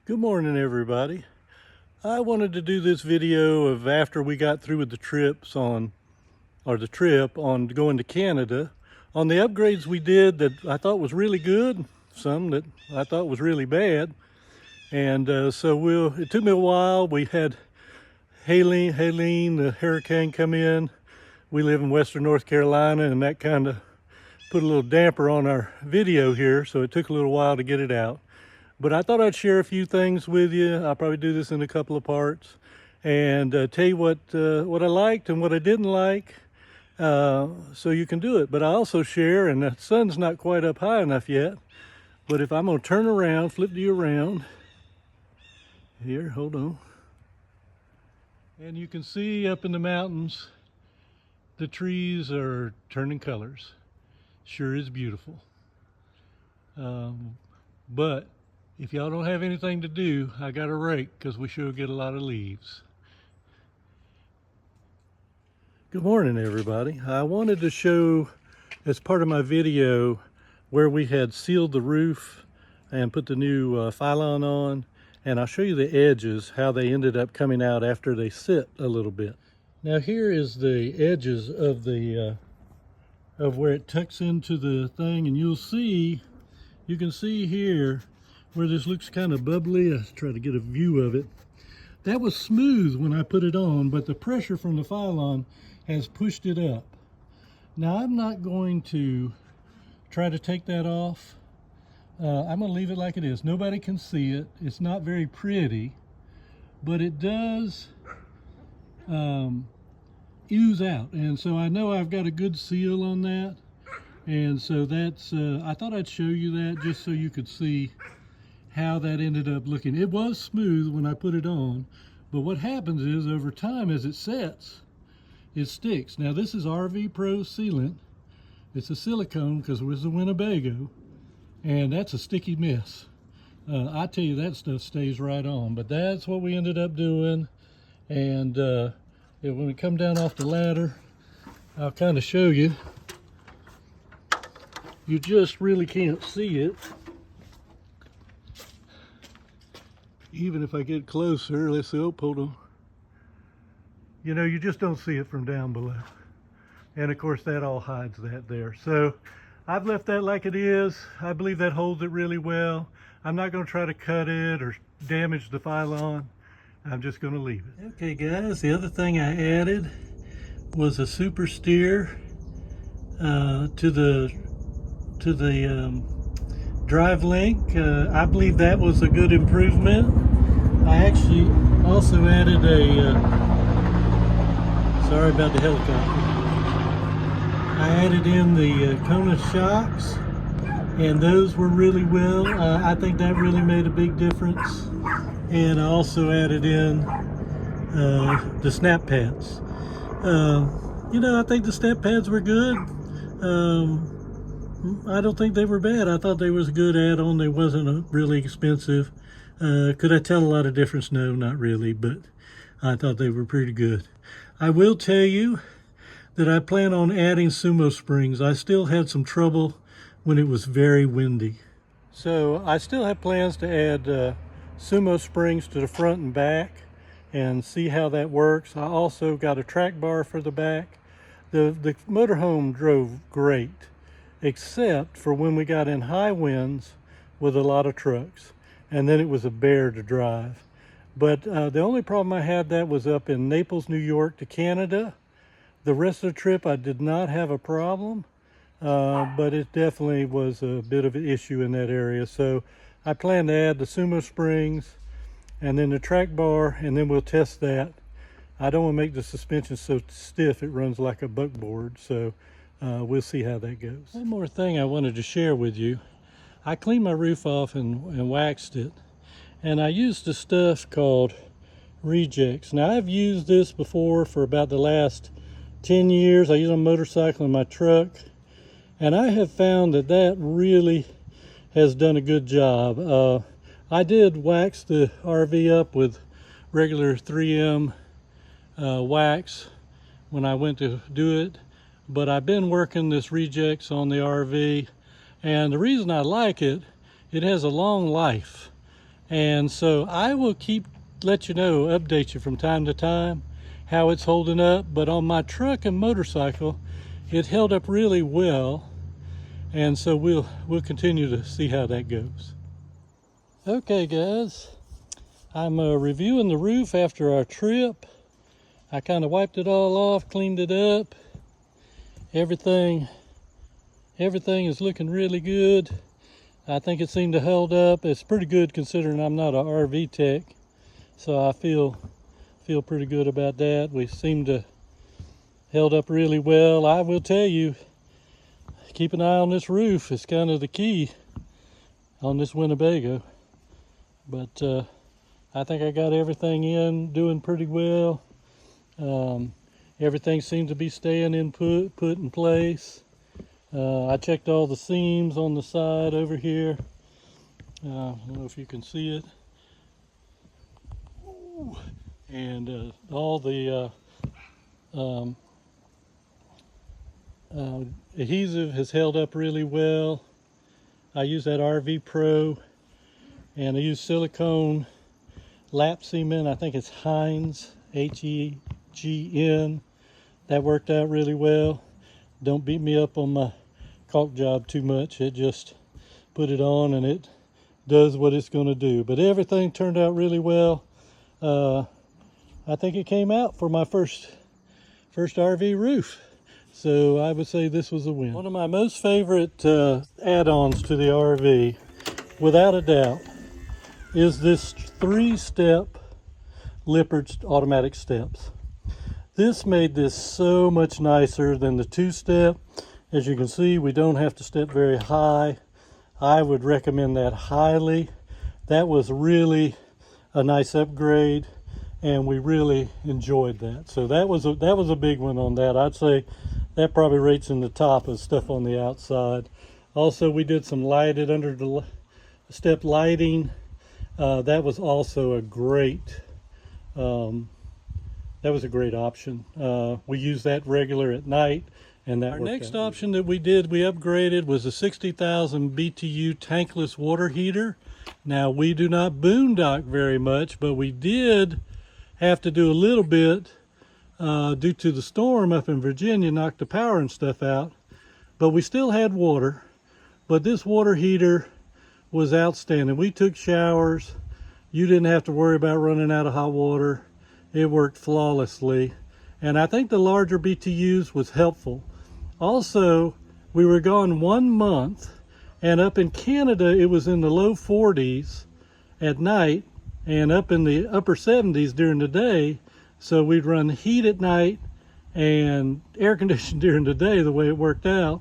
Good morning, everybody. I wanted to do this video of after we got through with the trip on going to Canada, on the upgrades we did that I thought was really good, some that I thought was really bad. And it took me a while. We had Helene, the hurricane, come in. We live in Western North Carolina, and that kind of put a little damper on our video here, so it took a little while to get it out. But I thought I'd share a few things with you. I'll probably do this in a couple of parts and tell you what I liked and what I didn't like, so you can do it. But I also share, and the sun's not quite up high enough yet, but if I'm going to turn around, flip you around, here, hold on. And you can see up in the mountains, the trees are turning colors. Sure is beautiful. But if y'all don't have anything to do, I got a rake because we sure get a lot of leaves. Good morning, everybody. I wanted to show, as part of my video, where we had sealed the roof and put the new pylon on, and I'll show you the edges, how they ended up coming out after they sit a little bit. Now here is the edges of the of where it tucks into the thing, and you can see here where this looks kind of bubbly. I'll try to get a view of it. That was smooth when I put it on, but the pressure from the pylon has pushed it up. Now I'm not going to try to take that off. I'm going to leave it like it is. Nobody can see it. It's not very pretty, but it does ooze out, and so I know I've got a good seal on that, and so that's I thought I'd show you that just so you could see how that ended up looking. It was smooth when I put it on, but what happens is over time as it sets, it sticks. Now this is RV Pro sealant. It's a silicone because it was a Winnebago, and that's a sticky mess. I tell you, that stuff stays right on, but that's what we ended up doing. And when we come down off the ladder, I'll kind of show you. You just really can't see it. Even if I get closer, let's see, oh, hold on. You know, you just don't see it from down below. And of course that all hides that there. So I've left that like it is. I believe that holds it really well. I'm not going to try to cut it or damage the pylon. I'm just going to leave it. Okay guys, the other thing I added was a super steer to the drive link. I believe that was a good improvement. I actually also added sorry about the helicopter. I added in the Kona shocks, and those were really well. I think that really made a big difference. And I also added in the snap pads. You know, I think the snap pads were good. I don't think they were bad. I thought they was a good add-on. They wasn't really expensive. Could I tell a lot of difference? No, not really, but I thought they were pretty good. I will tell you that I plan on adding sumo springs. I still had some trouble when it was very windy. So I still have plans to add sumo springs to the front and back and see how that works. I also got a track bar for the back. The motorhome drove great, except for when we got in high winds with a lot of trucks, and then it was a bear to drive. But the only problem I had that was up in Naples, New York to Canada. The rest of the trip I did not have a problem, but it definitely was a bit of an issue in that area. So I plan to add the sumo springs and then the track bar, and then we'll test that. I don't want to make the suspension so stiff it runs like a buckboard, so we'll see how that goes. One more thing I wanted to share with you. I cleaned my roof off and waxed it, and I used a stuff called Rejects. Now I've used this before for about the last 10 years. I use it on a motorcycle and my truck, and I have found that really has done a good job. I did wax the RV up with regular 3M wax when I went to do it, but I've been working this Rejects on the RV, and the reason I like it, it has a long life. And so I will let you know, update you from time to time how it's holding up. But on my truck and motorcycle, it held up really well. And so we'll continue to see how that goes. Okay guys, I'm reviewing the roof after our trip. I kind of wiped it all off, cleaned it up. Everything is looking really good. I think it seemed to hold up. It's pretty good considering I'm not an RV tech. So I feel pretty good about that. We seem to held up really well. I will tell you, keep an eye on this roof. It's kind of the key on this Winnebago. But I think I got everything doing pretty well. Everything seems to be staying put in place. I checked all the seams on the side over here. I don't know if you can see it. And all the adhesive has held up really well. I use that RV Pro, and I use silicone lap cement. I think it's Heinz, H-E-G-N. That worked out really well. Don't beat me up on my caulk job too much. It just put it on and it does what it's going to do. But everything turned out really well. I think it came out for my first RV roof. So I would say this was a win. One of my most favorite add-ons to the RV, without a doubt, is this 3-step Lippert automatic steps. This made this so much nicer than the 2-step. As you can see, we don't have to step very high. I would recommend that highly. That was really a nice upgrade, and we really enjoyed that. So that was a big one on that. I'd say that probably rates in the top of stuff on the outside. Also, we did some lighted under the step lighting. That was also a great option. We use that regular at night, and that. Our next option that we upgraded was a 60,000 BTU tankless water heater. Now, we do not boondock very much, but we did have to do a little bit due to the storm up in Virginia, knocked the power and stuff out. But we still had water. But this water heater was outstanding. We took showers. You didn't have to worry about running out of hot water. It worked flawlessly. And I think the larger BTUs was helpful. Also, we were gone 1 month, and up in Canada, it was in the low 40s at night and up in the upper 70s during the day. So we'd run heat at night and air conditioning during the day, the way it worked out.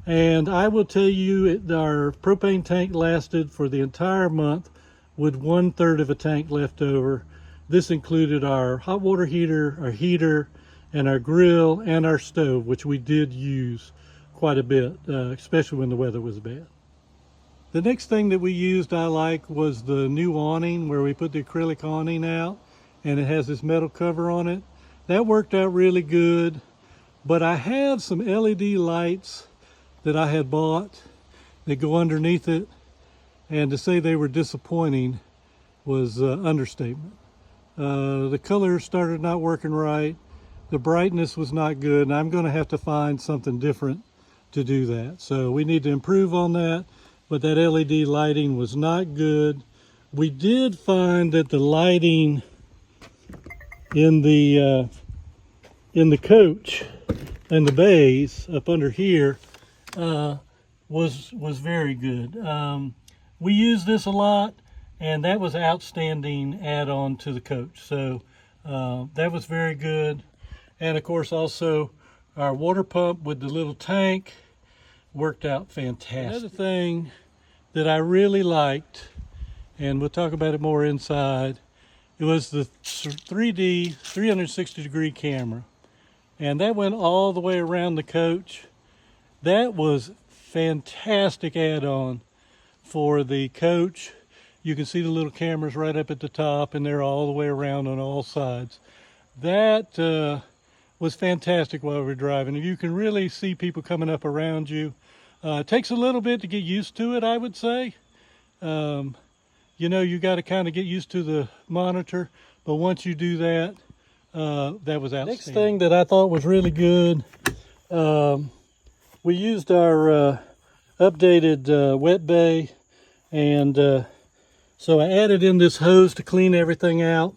And I will tell you, our propane tank lasted for the entire month with 1/3 of a tank left over. This included our hot water heater, our heater, and our grill, and our stove, which we did use quite a bit, especially when the weather was bad. The next thing that we used I like was the new awning, where we put the acrylic awning out, and it has this metal cover on it. That worked out really good. But I have some LED lights that I had bought that go underneath it, and to say they were disappointing was understatement. The color started not working right. The brightness was not good, and I'm going to have to find something different to do that. So we need to improve on that, but that LED lighting was not good. We did find that the lighting in the coach and the bays up under here was very good. We use this a lot, and that was outstanding add-on to the coach. So that was very good. And of course, also our water pump with the little tank worked out fantastic. Another thing that I really liked, and we'll talk about it more inside, it was the 3D 360-degree camera. And that went all the way around the coach. That was fantastic add-on for the coach. You can see the little cameras right up at the top, and they're all the way around on all sides. That was fantastic while we were driving. You can really see people coming up around you. It takes a little bit to get used to it, I would say. you know, you got to kind of get used to the monitor, but once you do that, that was outstanding. Next thing that I thought was really good, we used our updated wet bay, and so I added in this hose to clean everything out.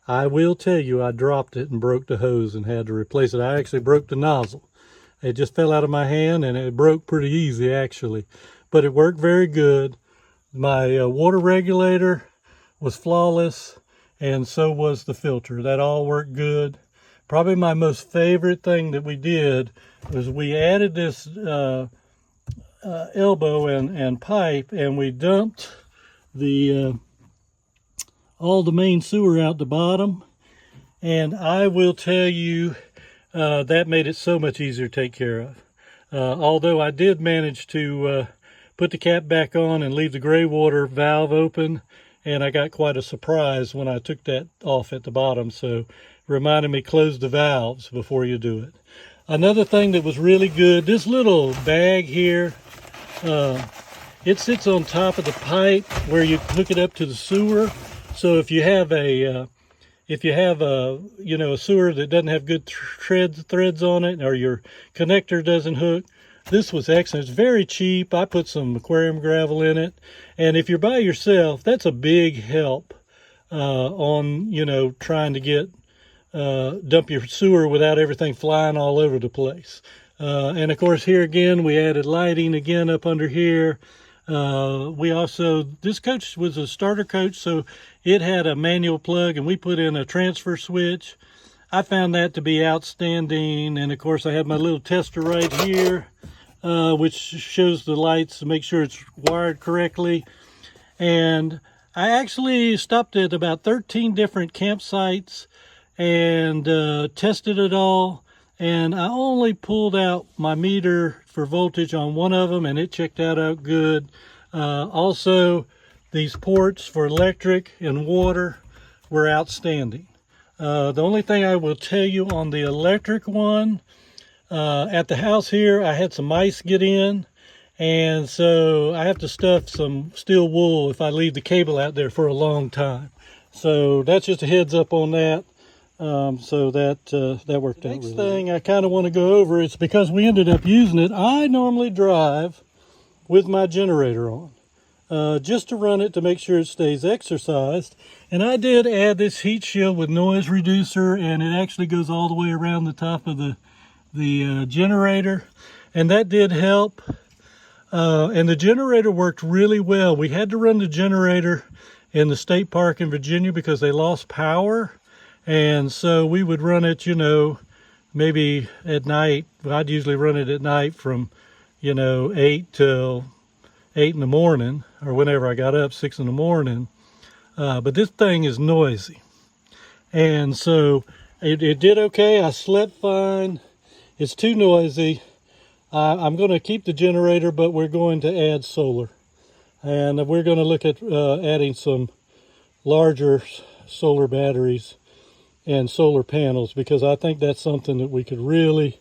I will tell you, I dropped it and broke the hose and had to replace it. I actually broke the nozzle. It just fell out of my hand, and it broke pretty easy actually, but it worked very good. My water regulator was flawless, and so was the filter. That all worked good. Probably my most favorite thing that we did was we added this elbow and pipe, and we dumped the all the main sewer out the bottom. And I will tell you, that made it so much easier to take care of. Although I did manage to put the cap back on and leave the gray water valve open, and I got quite a surprise when I took that off at the bottom. So reminded me, close the valves before you do it. Another thing that was really good, this little bag here, it sits on top of the pipe where you hook it up to the sewer. So if you have a you know, a sewer that doesn't have good threads on it, or your connector doesn't hook, this was excellent. It's very cheap. I put some aquarium gravel in it, and if you're by yourself, that's a big help on, you know, trying to get dump your sewer without everything flying all over the place. And of course, here again, we added lighting again up under here. We also, this coach was a starter coach, so it had a manual plug, and we put in a transfer switch. I found that to be outstanding. And of course, I have my little tester right here, which shows the lights to make sure it's wired correctly. And I actually stopped at about 13 different campsites and tested it all. And I only pulled out my meter for voltage on one of them, and it checked out good. Also, these ports for electric and water were outstanding. The only thing I will tell you on the electric one, at the house here, I had some mice get in, and so I have to stuff some steel wool if I leave the cable out there for a long time. So that's just a heads up on that. So that worked out really well. Next thing I kind of want to go over is, because we ended up using it, I normally drive with my generator on, just to run it to make sure it stays exercised. And I did add this heat shield with noise reducer, and it actually goes all the way around the top of the generator, and that did help. And the generator worked really well. We had to run the generator in the state park in Virginia because they lost power. And so we would run it, you know, maybe at night. I'd usually run it at night from, you know, 8 till 8 in the morning, or whenever I got up, 6 in the morning. But this thing is noisy. And so it did okay. I slept fine. It's too noisy. I'm going to keep the generator, but we're going to add solar. And we're going to look at adding some larger solar batteries and solar panels, because I think that's something that we could really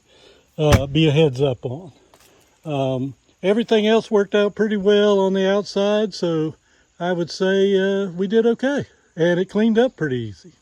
be a heads up on. Everything else worked out pretty well on the outside, so I would say we did okay, and it cleaned up pretty easy.